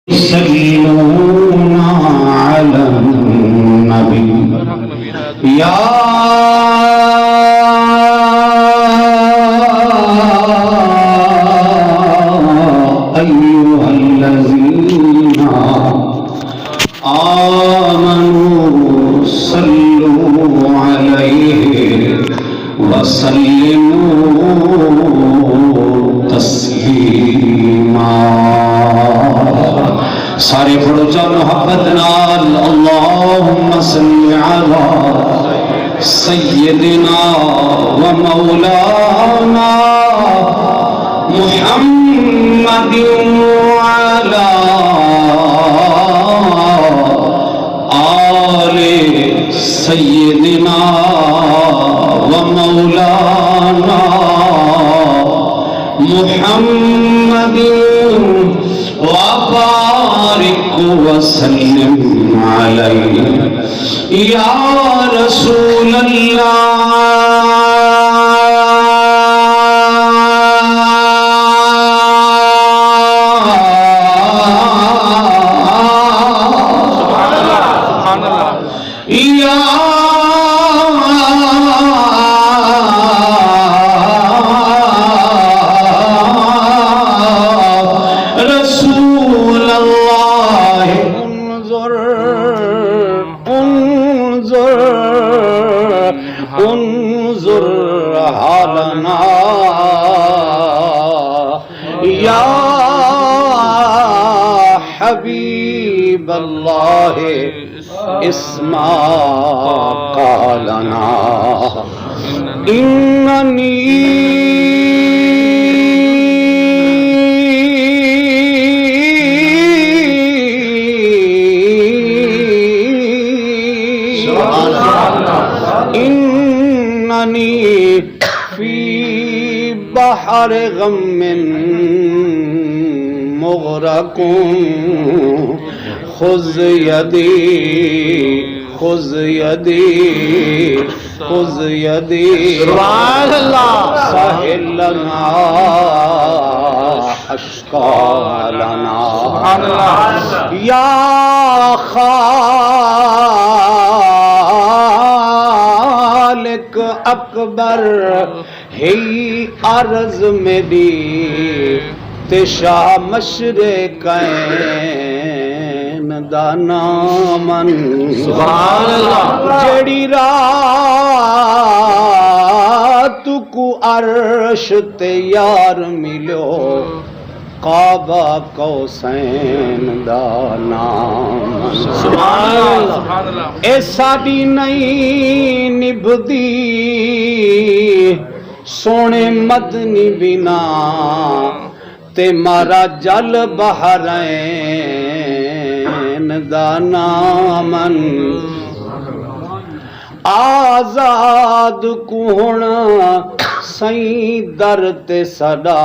يصلون على النبي يا أيها الذين آمنوا صلوا عليه وسلموا تسليما سارے پڑھو جا محبت نال اللہم صلی علی سیدنا و مولانا محمد وعلا آل سیدنا و مولانا محمد وبارك وسلم عليه يا رسول انظر حالنا یا حبیب اللہ اسمع قالنا اننی فی بحر غم مغرق خذ یدی خذ یدی خذ یدی سبحان اللہ سہل لنا اشکالنا سبحان اللہ یا خالق اکبر ہی عرض میری تشا مشرقین دا نامن سبحان اللہ جڑی رات کو عرش تے یار ملو قابا قوسین دا نام سبحان اللہ اے ساڈی نہیں نبھدی سونے مدنی بنا تے مارا جل بحرین دا نامن آزاد کون سائیں در تے صدا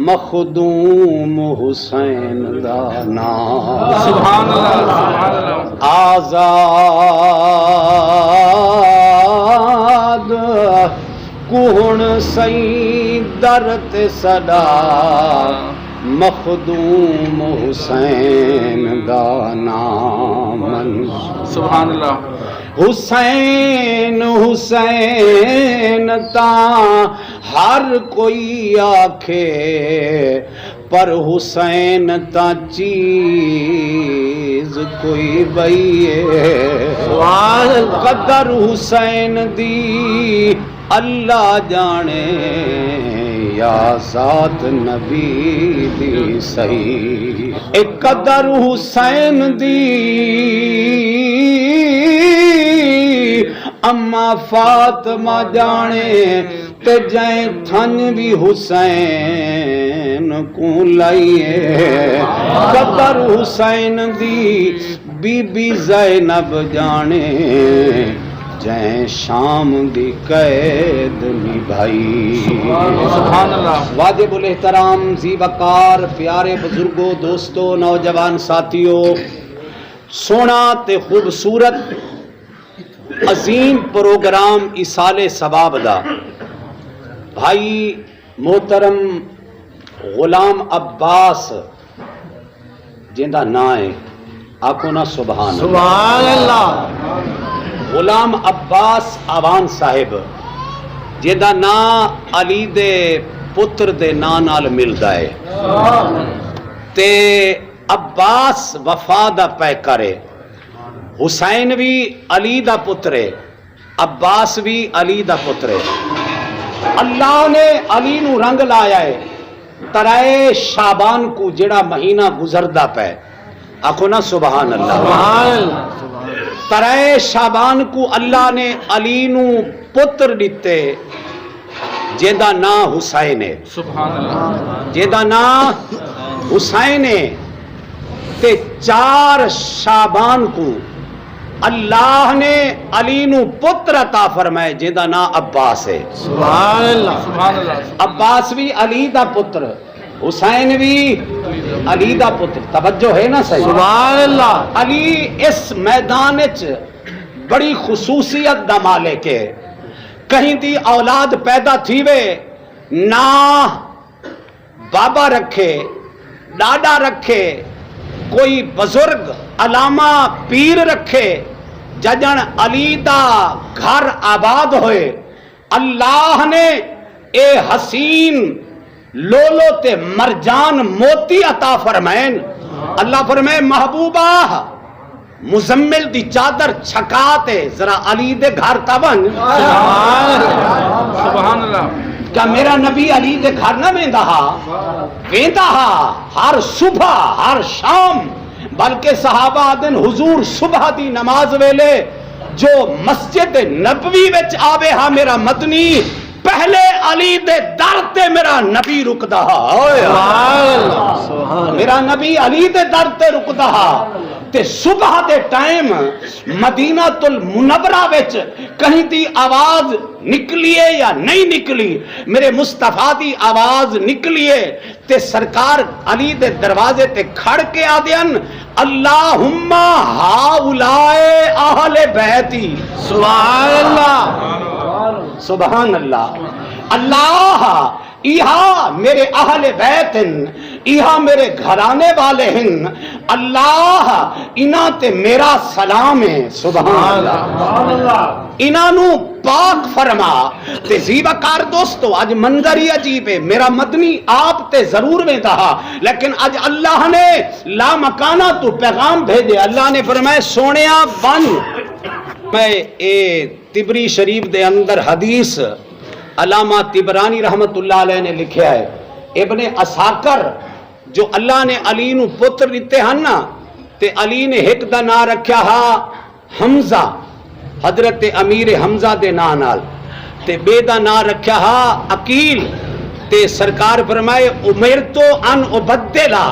مخدوم حسین دا نام سبحان اللہ آزاد کون سائیں در تے صدا مخدوم حسین دا نام سبحان اللہ حسین حسین تا ہر کوئی آکھے پر حسین تا چیز کوئی بئیے قدر حسین دی اللہ جانے یا ذات نبی دی صحیح ایک قدر حسین دی اما فاطمہ جانے تے جائیں تھن بھی حسین کو لائیے قدر حسین دی بی بی زینب جانے جائیں شام دی قید نبھائی سبحان اللہ واجب الاحترام ذی وقار پیارے بزرگوں دوستوں نوجوان ساتھیوں سونا تے خوبصورت عظیم پروگرام ایصال ثواب دا بھائی محترم غلام عباس جیندا نا ہے آکو نا سبحان سبحان اللہ. غلام عباس آوان صاحب جیندا نا علی دے پتر دے نا نال ملدا ہے تے عباس وفا دا پیکر ہے. حسین بھی علی دا پتر ہے، عباس بھی علی دا پتر ہے. اللہ نے علی نو رنگ لایا ہے ترائے شابان کو جڑا مہینہ گزردا پے آکھو نا سبحان اللہ. سبحان اللہ. ترائے شابان کو اللہ نے علی نو پتر دیتے جیدا نا حسین ہے. سبحان اللہ. جیدا نا حسین ہے تے 4 شابان کو اللہ نے علی نو پتر عطا فرمائے جیدا نا عباس ہے. سبحان اللہ. سبحان اللہ. عباس بھی علی دا پتر، حسین بھی علی دا پتر. توجہ ہے نا صحیح؟ سبحان اللہ. علی اس میدان وچ بڑی خصوصیت دا مالک ہے. کہیں دی اولاد پیدا تھیوے نہ بابا رکھے ڈاڈا رکھے کوئی بزرگ علامہ پیر رکھے ججن علی دا گھر آباد ہوئے اللہ نے اے حسین لولو تے مرجان موتی عطا فرمائن. اللہ فرمائے محبوبہ مزمل دی چادر چھکاتے ذرا علی دے گھر تبن. سبحان اللہ. کیا میرا نبی علی دے گھر نہ ویندا ہر صبح ہر شام، بلکہ صحابہ آدن حضور صبح دی نماز ویلے جو مسجد نبوی وچ آوے ہاں میرا مدنی پہلے علی دے در تے میرا نبی رکدا ہا. میرا نبی علی دے در تے رکدا ہا تے صبح دے ٹائم مدینہ المنورہ وچ کہیں دی آواز نکلیے یا نہیں نکلی میرے مصطفیٰ دی آواز نکلیے تے سرکار علی دے دروازے تے کھڑ کے آدین اللہم ہاؤلائے اہل بیتی. سبحان اللہ. سبحان اللہ. اللہ یہاں میرے اہل بیت ہیں، یہاں میرے گھرانے والے ہیں، اللہ انہاں تے میرا سلام ہے. سبحان اللہ. انہاں نو پاک فرما تے زیبکار دوستو اج منظر ہی عجیب ہے. میرا مدنی آپ تے ضرور میں تھا لیکن اج اللہ نے لا مکانہ تو پیغام بھیجے. اللہ نے فرمایا سونیا بن. میں اے تبری شریف دے اندر حدیث علامہ تبرانی رحمت اللہ علیہ نے لکھیا ہے. ابن اساکر جو اللہ نے علی نو پتر دیتے ہیں نا تے علی نے ایک دا نا رکھیا ہا حمزہ حضرت امیر حمزہ دے نا نال تے بے دا نا رکھیا ہا عقیل تے سرکار فرمائے امرتو ان عبدلا.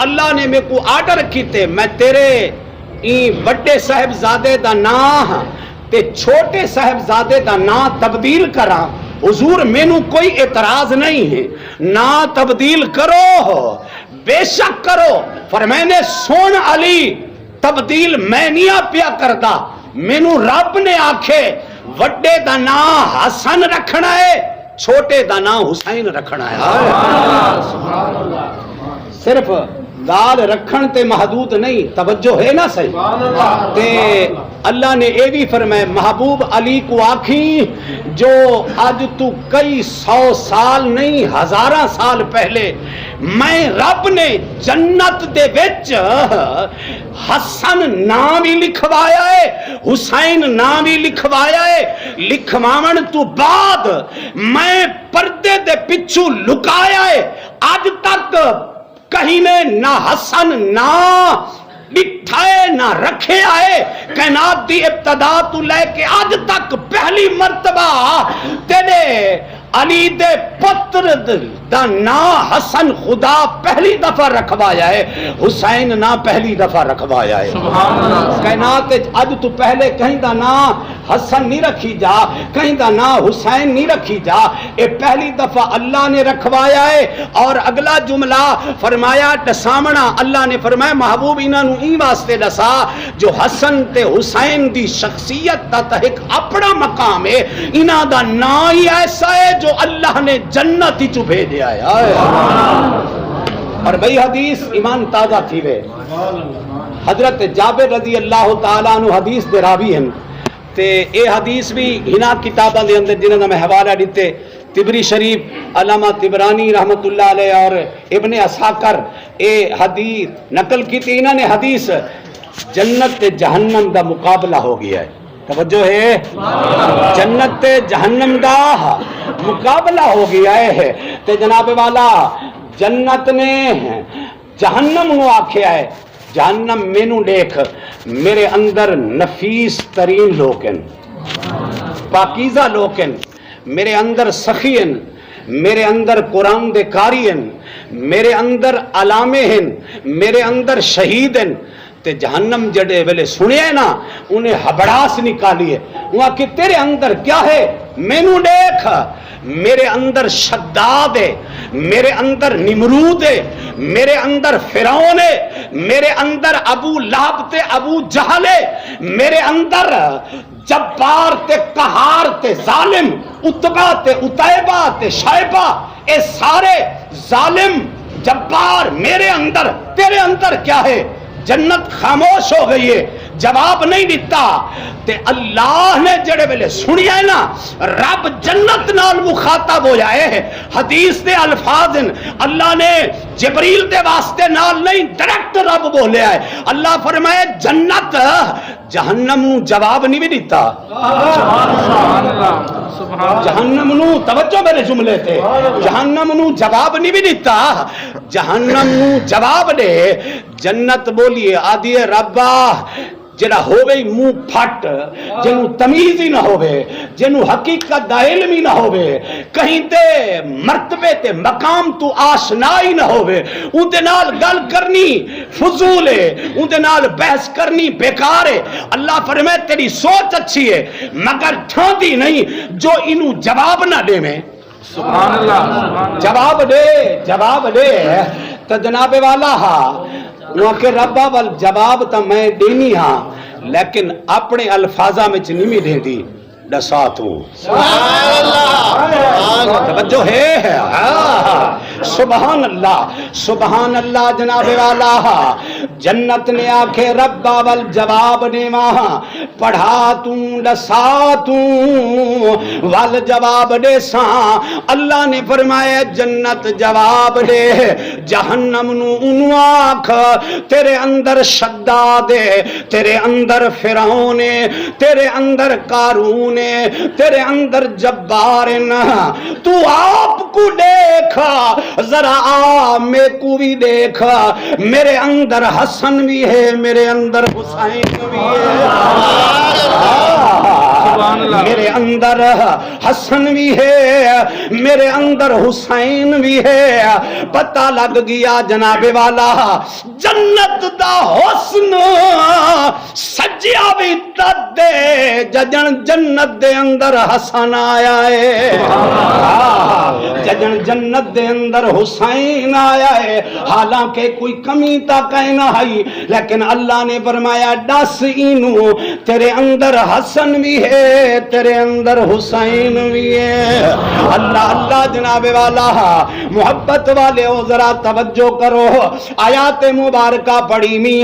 اللہ نے میں کو آرڈر کیتے میں تیرے بڑے صاحبزادے دا نا تے چھوٹے صاحبزادے دا نا تبدیل کراں. حضور مینوں کوئی اعتراض نہیں ہے، نا تبدیل کرو بے شک کرو. فرمائنے سون علی تبدیل میں نہیں پیا کردا، مینوں رب نے آکھے وڈے دا نا حسن رکھنا ہے چھوٹے دا نا حسین رکھنا ہے. صرف دال رکھن تے محدود نہیں. توجہ ہے نا صحیح؟ تے اللہ نے اے بھی فرمائے محبوب علی کو آکھی جو آج تو کئی 100 سال نہیں 1000 سال پہلے میں رب نے جنت دے وچ حسن نام بھی لکھوایا ہے حسین نام بھی لکھوایا ہے. لکھواون تو بعد میں پردے دے پچھو لکایا ہے. آج تک کہیں نے نہ حسن نہ بٹھائے نہ رکھے آئے. کائنات دی ابتدا تو لے کے آج تک پہلی مرتبہ تیرے علی دے پتر دا نا حسن خدا پہلی دفعہ رکھوایا ہے، حسین نا پہلی دفعہ رکھوایا ہے. کائنات اج تو پہلے کہیں دا نا حسن نہیں رکھی جا، کہیں دا نا حسین نہیں رکھی جا، اے پہلی دفعہ اللہ نے رکھوایا ہے. اور اگلا جملہ فرمایا ڈسامنا. اللہ نے فرمایا محبوب انہاں نو ای واسطے دسا جو حسن تے حسین دی شخصیت دا تے ایک اپنا مقام ہے، انہاں دا نا ہی ایسا ہے جو اللہ نے جنت ہی چو بھیجا ہے. اور بھئی حدیث ایمان تازہ تھی وے حضرت جابر رضی اللہ تعالیٰ عنہ حدیث دے راوی ہیں تے اے حدیث بھی ہنا کتاباں دے اندر جنہاں دا میں حوالہ دیتے تبری شریف علامہ تبرانی رحمت اللہ علیہ اور ابن اساکر اے حدیث نقل کی تھی. انہوں نے حدیث جنت تے جہنم دا مقابلہ ہو گیا ہے. توجہ ہے, جنت تے جہنم دا مقابلہ ہو گیا ہے. تے جناب والا جنت نے جہنم نو آکھیا ہے جہنم مینو دیکھ میرے اندر نفیس ترین لوگ ہیں, پاکیزہ لوگ ہیں, میرے اندر سخی ہیں, میرے اندر قرآن دے قاری ہیں, میرے اندر علامے ہیں, میرے اندر شہید ہیں. تے جہنم جڑے ویلے سنے نا انہیں ہبڑاس نکالی ہے. وہاں کہ تیرے اندر کیا ہے مینو دیکھ, میرے اندر شداد ہے, میرے اندر نمرود ہے, میرے اندر فرعون ہے, میرے اندر ابو لہب تے ابو جہل ہے, میرے اندر جبار تے قہار تے ظالم اتبا تے اتیبہ تے شائبہ, اے سارے ظالم جبار میرے اندر. تیرے اندر کیا ہے؟ جنت خاموش ہو گئی ہے, جواب نہیں دیتا. تے اللہ نے جڑے ویلے سنیا ہے نا رب جنت نال مخاطب ہو جائے ہے. حدیث دے الفاظ ہیں, اللہ نے جبریل دے واسطے نال نہیں ڈائریکٹ رب بولیا ہے. اللہ فرمائے جنت جہنم نو جواب نہیں بھی دیتا. جہنم نو توجہ میرے جملے تے, جہنم نو جواب نہیں بھی دیتا. جہنم نو جواب دے جنت بولیے آدھی ربا جڑا ہوے منہ پھٹ, جنوں تمیز ہی نہ ہوے, جنوں حقیقت دا علم ہی نہ ہوے, کہیں تے مرتبے تے مقام تو آشنا ہی نہ ہوے, اون دے نال گل کرنی فضول ہے, اون دے نال بحث کرنی بیکار ہے. اللہ فرمائے تیری سوچ اچھی ہے مگر ٹھاندی نہیں جو انہوں جواب نہ دے. میں سبحان اللہ, جواب دے, جواب دے. تو جناب والا وہ کہ ربا وال جواب تا میں دینی ہاں لیکن اپنے الفاظاں میں نہیں دے دی دسا تو. توجہ ہے, سبحان اللہ, سبحان اللہ. جناب والا جنت نے آکھے ربا وال جواب نے وہاں پڑھا توں دسا توں وال جواب دے ساں. اللہ نے فرمایا جنت جواب دے جہنم نو انو آکھ تیرے اندر شداد ہے, تیرے اندر فرعون ہے, تیرے اندر قارون ہے, تیرے اندر جبار ہے. تو آپ کو دیکھا ذرا میں کو بھی دیکھا, میرے اندر حسن بھی ہے, میرے اندر حسین بھی ہے, میرے اندر حسن بھی ہے, میرے اندر حسین بھی ہے. پتہ لگ گیا جناب والا جنت دا حسن سجیا بھی تد دے ججن جنت دے اندر حسن آیا ہے, ججن جنت دے اندر حسین آیا ہے. حالانکہ کوئی کمی تا کہنا ہے لیکن اللہ نے فرمایا دس اینو تیرے اندر حسن بھی ہے, تیرے اندر حسین بھی ہے. اللہ اللہ جناب والا محبت والے ہو ذرا توجہ کرو. آیات مبارکہ پڑھی می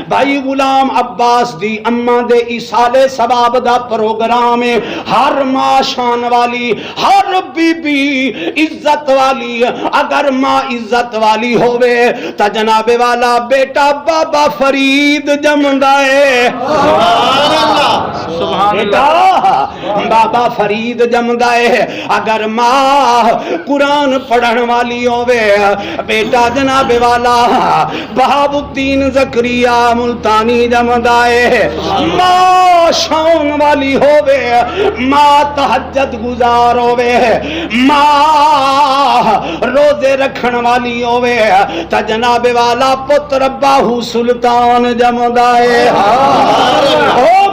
بھائی غلام عباس دی اماں دے ایصال ثواب دا پروگرام ہے. ہر ماں شان والی, ہر بی بی عزت والی, اگر ماں عزت والی ہوئے تا جناب والا بیٹا بابا فرید جمدا ہے. سبحان بیٹا اللہ, بابا فرید جمدا ہے. اگر ماں قرآن پڑھن والی ہوئے بیٹا جناب والا بہاب الدین زکریا ملتانی جمدا ہے. ماں شان والی ہوئے, ماں تہجد گزار ہوئے, ماں روزے رکھن والی ہوئے تا جناب والا پتر باہو سلطان جمدا ہے.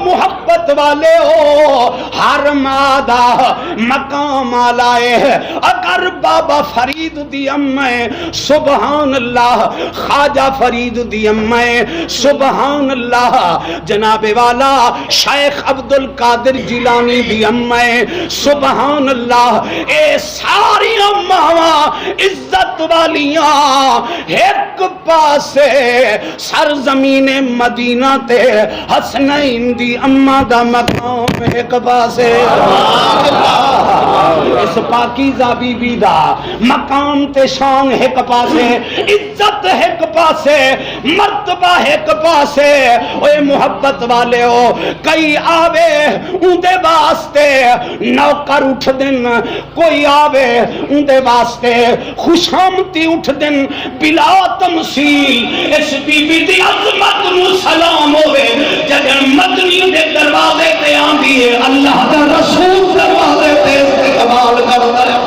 محبت والے ہو ہر مادہ مقام آلائے اگر بابا فرید دی امیں سبحان اللہ خواجہ فرید دی امیں سبحان اللہ جناب والا شیخ عبد القادر جیلانی دی امیں سبحان اللہ اے ساری اماں عزت والیاں ایک پاسے سرزمین مدینہ تے حسنین دی اماں دا مقام ایک پاسے اس پاکیزہ بی بی دا مقام تے شان ایک پاسے عزت ایک پاسے مرتبہ ایک پاسے اوے محبت والے ہو کئی آوے اندے واسطے نوکر اٹھ دن کوئی آوے اندے واسطے خوشامتی اٹھ دن بلا تمثیل اس بی بی دی عظمت نو سلام ہوئے جدن مدنی دے دروازے تے آندی ہے اللہ دا رسول دروازے تے استقبال کرتا ہے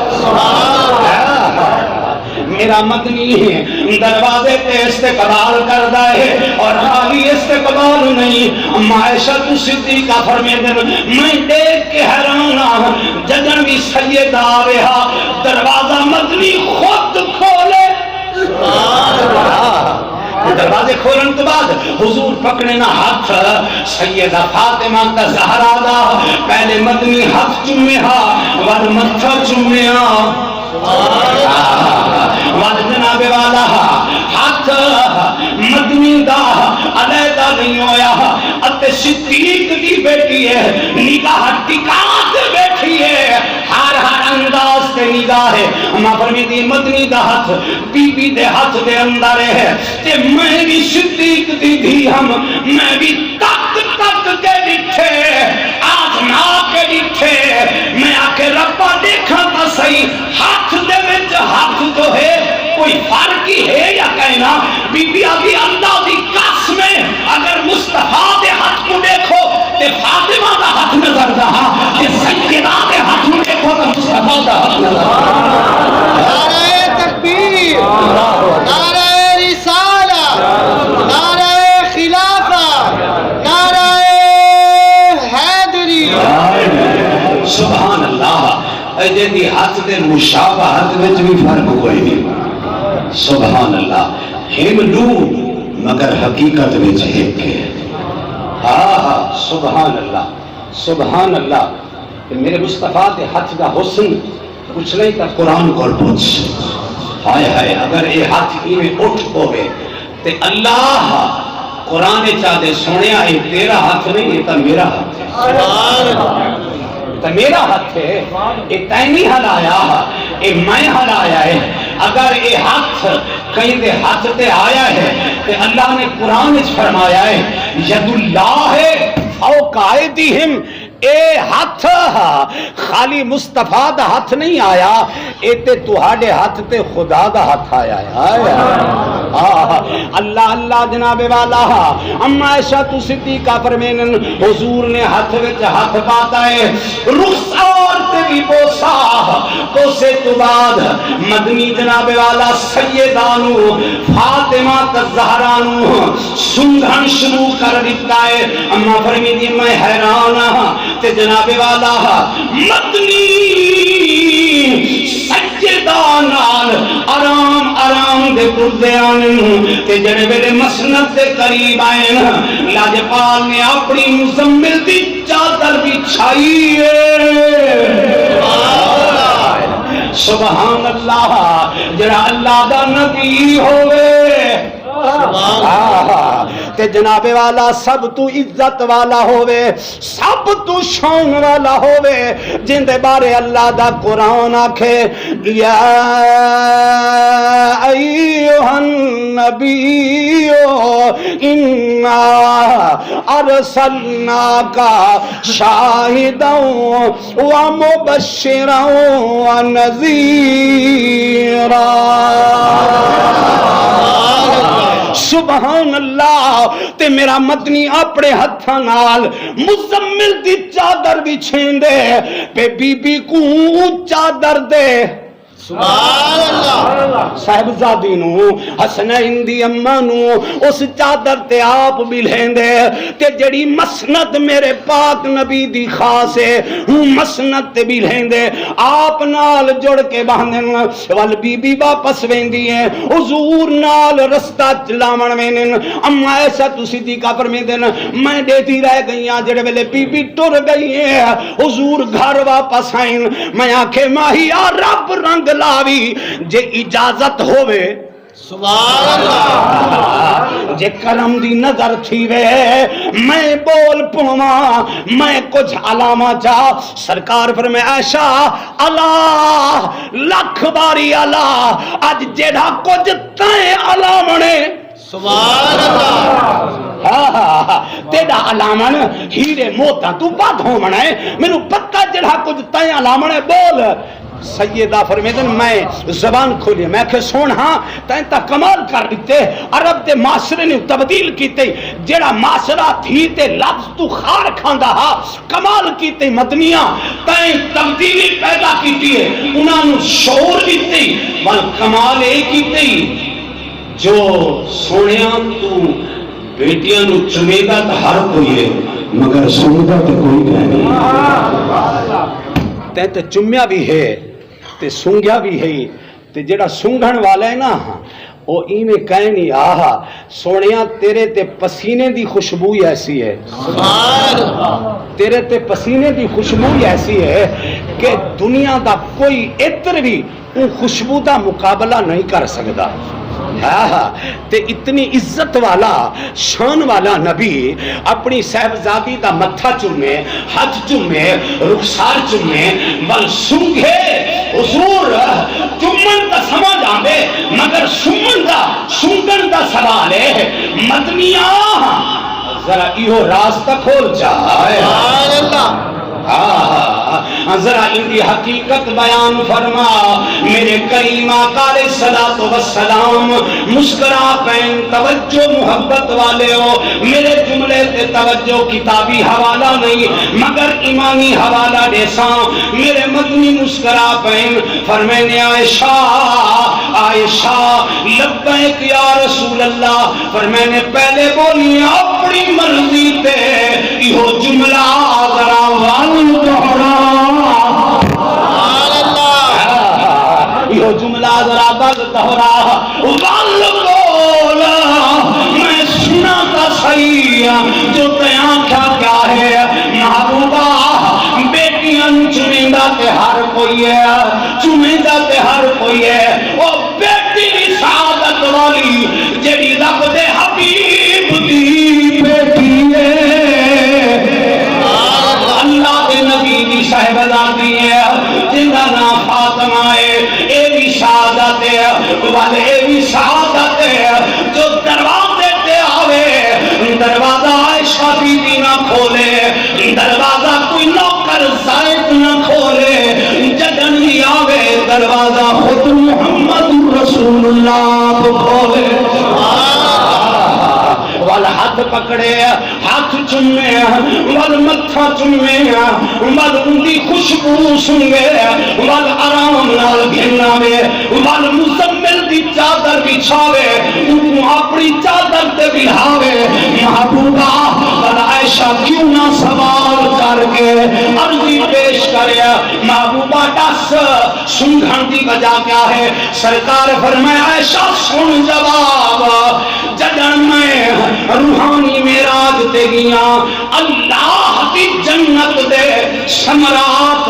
میرا مدنی دروازے پہ استقبال کرتا ہے اور خالی استقبال نہیں معاشت صدیقہ فرمیندے میں دیکھ کے حیران ہوں جدن بھی سید آویہا دروازہ مدنی خود کھولے دروازے کھولن تو بعد حضور پکڑے نہ ہاتھ سیدہ فاطمہ کا زہرا دا پہلے مدنی ہاتھ چومے ہاں ود متھا چومے ہاں ود جناب والا ہاتھ مدنی دا علیحدہ نہیں ہویا اتے صدیق دی بیٹی ہے نگاہ ٹکات بیٹھی ہے ہر انداز سے نگاہ ہے اما فرمیدی مدنی دا ہاتھ بی بی دے ہاتھ دے اندر ہے تے میں بھی صدیق دی بھی ہم میں بھی تک تک کے لکھے آزما کے لکھے میں آکے ربا دیکھا تا صحیح ہاتھ دے وچ ہاتھ جو ہے کوئی فرق ہی ہے یا کہنا بی بی ابھی اللہ دی قسمیں اگر مصطفیٰ دے ہاتھ کو دیکھو تے فاطمہ دا ہاتھ نظر رہا تے سیدہ دے ہاتھ کو دیکھو تے مصطفیٰ دا ہاتھ نظر رہا نعرہ تکبیر نعرہ رسالہ نعرہ خلافہ نعرہ حیدری سبحان اللہ اجے دی ہاتھ دے مشابہت وچ بھی فرق کوئی نہیں سبحان اللہ ہم دو مگر حقیقت وچ ایک ہے سبحان اللہ سبحان اللہ کہ میرے مصطفیٰ دے ہاتھ دا حسن کچھ نہیں تا قرآن کو پوچھ ہائے ہائے اگر یہ ہاتھ ہی میں اٹھ ہوئے تے اللہ قرآن چاہتے سنیا یہ تیرا ہاتھ نہیں یہ تا میرا ہاتھ ہے تو میرا ہاتھ ہے یہ تینی ہلایا یہ میں ہلایا ہے اگر یہ ہاتھ کہیں دے ہاتھ تے آیا ہے تو اللہ نے قرآن فرمایا ہے ید اللہ ہے فوق ایدیہم اے ہاتھ خالی مصطفیٰ دا ہاتھ نہیں آیا اے تے تہاڈے ہاتھ تے خدا دا ہاتھ آیا ہے اللہ اللہ جناب والا اما عائشہ تو صدیقہ فرمینن حضور نے ہاتھ وچ ہاتھ پاتا ہے رخسار تے بھی بوسا بوسے تو بعد مدنی جناب والا سیدانو فاطمہ الزہرانو سنگھن شروع کر دیتا ہے اما فرمیدی میں حیران تے جناب والا مدنی سجدانال آرام آرام دے قردیان تے جڑے ویلے مسند دے قریب آئے لاجپال نے اپنی مزمل دی چادر بچھائی سبحان اللہ جڑا اللہ دا نبی ہوئے تے جناب والا سب تو عزت والا ہوئے سب تو شان والا ہوئے جن دے بارے اللہ دا قرآن آکھے یا ایوہ النبی انا ارسلناکا شاہدا ومبشرا ونذیرا سبحان اللہ تے میرا مدنی اپنے ہتھاں نال مزمل دی چادر بچھین دے پہ بی بی کو چادر دے سبحان اللہ صاحبزادی نو حسنین دی اماں نو اس چادر تے آپ بھی لیندے تے جڑی مسند میرے پاک نبی دی خاص ہے ہوں مسند تے بھی لیندے آپ نال جڑ کے باندھن ول بی بی واپس ویندی ہے حضور نال رستہ چلاون وینن اما ایسا تسی دی کافر میں دن میں دیتی رہ گئی ہاں جڑے ویلے بی بی ٹر گئی ہے حضور گھر واپس آئیں میں آکھے ماہی آ رب رنگ لاوی جے اجازت ہوئے سبحان اللہ جے کرم دی نظر تھی وے میں بول پواں میں کچھ علامہ چا سرکار پر میں عائشہ اللہ لکھ باری اللہ اج جیڑا کچھ تائیں علامنے سبحان اللہ تیڑا علامن ہیرے موتا تو بات ہو منائے میرے پتہ جڑا کچھ تائیں علامنے بول سیدہ فرمیدن میں زبان کھولی میں کہ سون ہاں تائیں تا کمال کر دیتے عرب تے معاشرے نے تبدیل کیتے جڑا معاشرہ تھی تے لفظ تو خار کھاندا ہا کمال کیتے مدنیاں تائیں تبدیلی پیدا کیتی ہے انہاں نو شعور دیتے بل کمال اے کیتے جو سونیاں تو بیٹیاں نو چمیدہ تا ہر کوئی ہے مگر سمیدہ تے کوئی نہیں تے چمیا بھی ہے تے سنگیا بھی ہے تے جڑا سنگھن والا ہے نا وہ ایویں کہیں نہیں آہا سونیاں تیرے تے پسینے دی خوشبو ایسی ہے تیرے تے پسینے دی خوشبو ایسی ہے کہ دنیا دا کوئی عطر بھی ان خوشبو دا مقابلہ نہیں کر سکتا تے اتنی عزت والا شان والا نبی اپنی صاحبزادی دا متھا چومے ہاتھ چومے رخسار چومے بل سنگھے حضور چومن دا سمجھ آندے مگر سنگن دا سوال ہے مدنیاں ذرا ایہو راستہ کھول جائے ذرا ان کی حقیقت بیان فرما میرے کریم آقا علیہ الصلوۃ والسلام مسکرا پین توجہ محبت والے ہو میرے جملے تے توجہ کتابی حوالہ نہیں مگر ایمانی حوالہ دیساں میرے مدنی مسکرا پین فرمینے عائشہ لبیک یا رسول اللہ فرمینے پہلے بولی اپنی مرضی تے یہ جملہ ذرا یہ جملہ ذرا بل دہرا ول بولا میں سنا تا صحیح جو تیاں کیا ہے محبوبہ بیٹیاں چمیندہ تے ہر کوئی ہے چمیندہ تے ہر کوئی ہے وہ بیٹی سعادت والی جڑی رب دے حبیب دی بیٹی ہے اللہ دے نبی دی صاحبزادی ہے جن دا نام فاطمہ ہے اے بھی سعادت ہے والے اے بھی سعادت ہے جو دروازے تے آوے دروازہ عائشہ بی بی نہ کھولے دروازہ کوئی نوکر زائد نہ کھولے جدن بھی آوے دروازہ خود محمد رسول اللہ کو کھولے وال ہاتھ پکڑے ہاتھ چومے وال متھا چومے وال اندی خوشبو سنگے وال آرام نال گھناوے وال مزمل دی چادر بچھاوے انہوں اپنی چادر تے بلھاوے محبوبہ وال عائشہ کیوں نہ سوال کر کے عرضی پیش کرے محبوبہ دس سنگھن دی وجہ کیا ہے سرکار فرمائے عائشہ سن جواب جدن میں روحانی معراج تے گیاں اللہ کی جنت دے ثمرات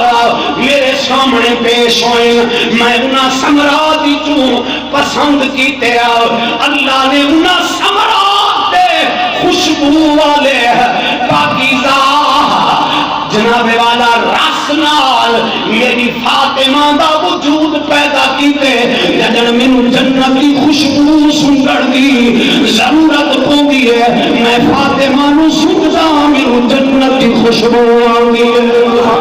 میرے سامنے پیش ہوئے میں انہاں ثمرات چوں پسند کیتے اللہ نے انہاں ثمرات دے خوشبو والے پاکیزہ جناب والا رس نال میری فاطمہ دا وجود پیدا کیتے جدن مینوں جنت کی خوشبو سنگڑ دی ضرورت ہوندی ہے میں فاطمہ نو سنگدا مینوں جنت کی خوشبو آندی ہے